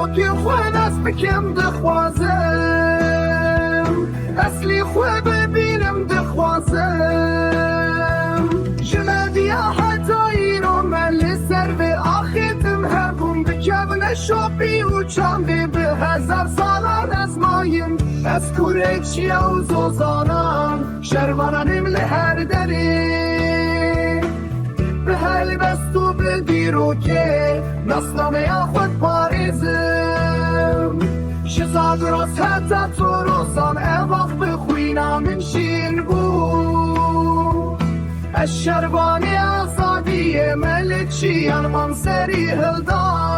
روکی خواه دست بکم دخوازم اصلی خواه ببینم دخوازم جمدی حتایی رو من سر به آخیتم هبون بکبن شوپی و چانده به 1000 سالان از مایم از کوره چیه و زوزانم شروانانم لهر داره به هل بستو بدی رو که نسلامه خود پاریزم شزاد روز حتی تو روزان اواق بخوینم من شین بود از شروانی آزادی ملچی انمان سری هلدام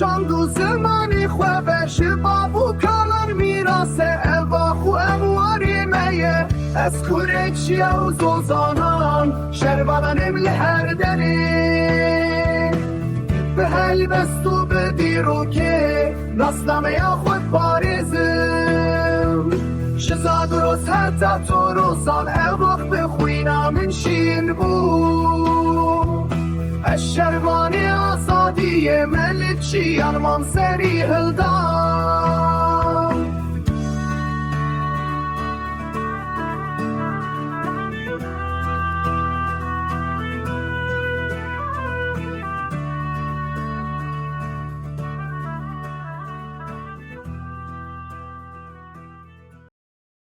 چند و زمانی خواه بشه بابو کالر میراسه الباخو امواری میه از کوره چیه و زوزانان شربانم لهر داره به هل بستو بدی رو که نسلمه خود پاریزم شزاد روز حتی تو روزان الباخ بخوینم من شین بود الشرباني أصادي ملتشي أنا منصري هلدان